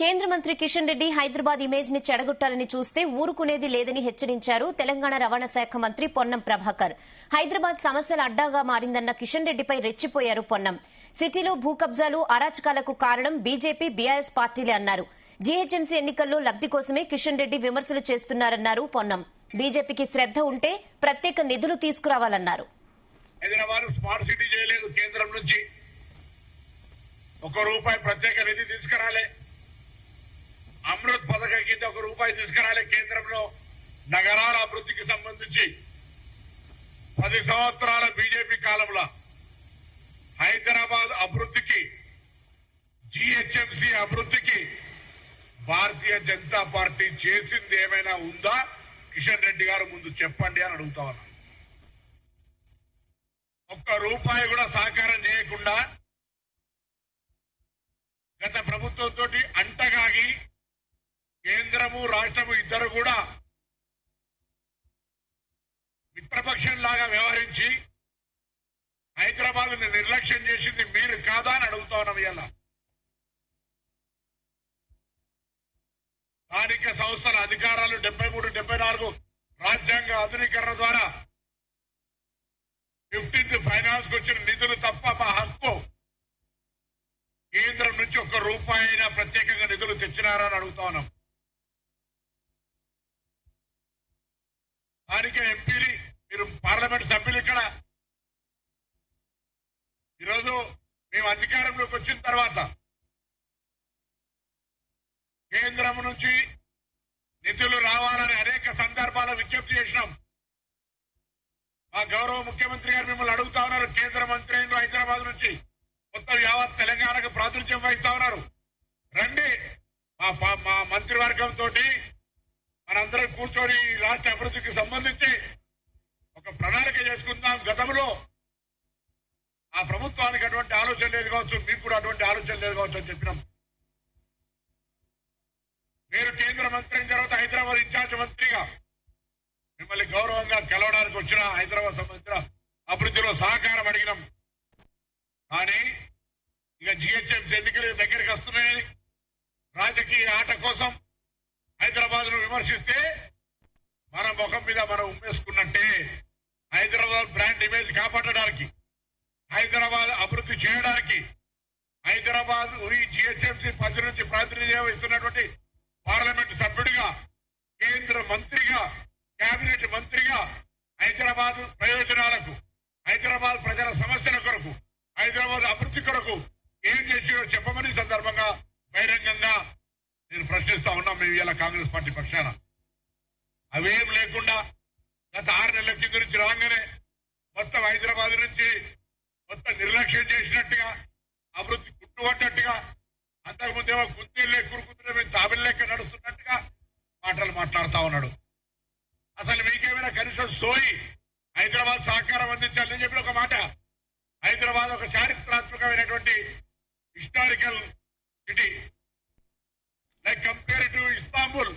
కేంద్ర మంత్రి కిషన్ రెడ్డి హైదరాబాద్ ఇమేజ్ ని చెడగొట్టాలని చూస్తే ఊరుకునేది లేదని హెచ్చరించారు తెలంగాణ రవాణా శాఖ మంత్రి పొన్నం ప్రభాకర్. హైదరాబాద్ సమస్యల అడ్డాగా మారిందన్న కిషన్ రెడ్డిపై రెచ్చిపోయారు పొన్నం. సిటీలో భూ కబ్జాలు అరాచకాలకు కారణం బీజేపీ బీఆర్ఎస్ పార్టీలే అన్నారు. జీహెచ్ఎంసీ ఎన్నికల్లో లబ్ది కోసమే కిషన్ రెడ్డి విమర్శలు చేస్తున్నారన్నారు పొన్నం. బీజేపీకి శ్రద్ధ ఉంటే ప్రత్యేక నిధులు తీసుకురావాలన్నారు. హైదరాబాద్ స్మార్ట్ సిటీ చేయలేదు, కేంద్రం నుంచి ₹1 ప్రత్యేక నిధి తీసుకురాలే. అమృత్ పథకం కింద ₹1 తీసుకురాలే. కేంద్రంలో నగరాల అభివృద్ధికి సంబంధించి 10 సంవత్సరాల బీజేపీ కాలంలో హైదరాబాద్ అభివృద్ధికి, జీహెచ్ఎంసీ అభివృద్ధికి భారతీయ జనతా పార్టీ చేసింది ఏమైనా ఉందా? కిషన్ రెడ్డి గారు ముందు చెప్పండి అని అడుగుతా ఉన్నా. ₹1 కూడా సహకారం చేయకుండా గత ప్రభుత్వంతో అంటగాగి కేంద్రము రాష్ట్రము ఇద్దరు కూడా మిత్రపక్షంలాగా వ్యవహరించి హైదరాబాద్ నిర్లక్ష్యం చేసింది మీరు కాదా అని అడుగుతా ఉన్నాం. ఇలా స్థానిక సంస్థల అధికారాలు 73, 74 రాజ్యాంగ ఆధునీకరణ ద్వారా 15th ఫైనాన్స్ కు వచ్చిన నిధులు తప్ప మా హక్కు. కేంద్రం నుంచి ₹1 అయినా ప్రత్యేకంగా నిధులు తెచ్చినారా అని అడుగుతా ఉన్నాం. స్థానిక ఎంపీలు, మీరు పార్లమెంట్ సభ్యులు ఇక్కడ ఈరోజు మేము అధికారంలోకి వచ్చిన తర్వాత కేంద్రం నుంచి నిధులు రావాలని అనేక సందర్భాల్లో విజ్ఞప్తి చేసినాం. మా గౌరవ ముఖ్యమంత్రి గారు మిమ్మల్ని అడుగుతా ఉన్నారు. కేంద్ర మంత్రి అయిన హైదరాబాద్ నుంచి మొత్తం యావత్ తెలంగాణకు ప్రాతినిధ్యం వహిస్తా ఉన్నారు. రండి, మా మంత్రివర్గంతో మనందరం కూర్చొని రాష్ట్ర అభివృద్ధికి సంబంధించి ఒక ప్రణాళిక చేసుకుందాం. గతంలో ఆ ప్రభుత్వానికి అటువంటి ఆలోచన లేదు కావచ్చు, మీకు కూడా అటువంటి ఆలోచన లేదు కావచ్చు అని చెప్పినాం. మీరు కేంద్ర మంత్రి అయిన తర్వాత హైదరాబాద్ ఇన్ఛార్జ్ మంత్రిగా మిమ్మల్ని గౌరవంగా కలవడానికి వచ్చిన హైదరాబాద్ సంబంధించిన అభివృద్ధిలో సహకారం అడిగినాం. కానీ ఇక జీహెచ్ఎంసీ ఎన్నికలు దగ్గరికి వస్తున్నాయని రాజకీయ ఆట కోసం హైదరాబాద్ ను విమర్శిస్తే మన ముఖం మీద మనం ఉమ్మేసుకున్నట్టే. హైదరాబాద్ బ్రాండ్ ఇమేజ్ కాపాడడానికి, హైదరాబాద్ అభివృద్ధి చేయడానికి, హైదరాబాద్ జీహెచ్ఎంసీ 10 నుంచి ప్రాతినిధ్యం ఇస్తున్నటువంటి పార్లమెంట్ సభ్యుడిగా, కేంద్ర మంత్రిగా, కేబినెట్ మంత్రిగా హైదరాబాద్ ప్రయోజనాలకు, హైదరాబాద్ ప్రజల సమస్యల కొరకు, హైదరాబాద్ అభివృద్ధి కొరకు ఏం చేసిరో చెప్పమని సందర్భంగా బహిరంగంగా నేను ప్రశ్నిస్తా ఉన్నాం. మేము ఇలా కాంగ్రెస్ పార్టీ పక్షాన అవేం లేకుండా గత 6 నెలల కింద నుంచి రాగానే మొత్తం హైదరాబాద్ నుంచి మొత్తం నిర్లక్ష్యం చేసినట్టుగా, అభివృద్ధి గుట్టుపట్టట్టుగా, అంతకుముందేమో కుందేళ్ళు కురుకుంటే మేము తాబిల్లెక్క నడుస్తున్నట్టుగా మాటలు మాట్లాడుతా ఉన్నాడు. అసలు మీకేమైనా కనీసం సోయి హైదరాబాద్ సహకారం అందించాలని చెప్పిన ఒక మాట. హైదరాబాద్ ఒక చారిత్రాత్మకమైనటువంటి historical city, like compare to Istanbul.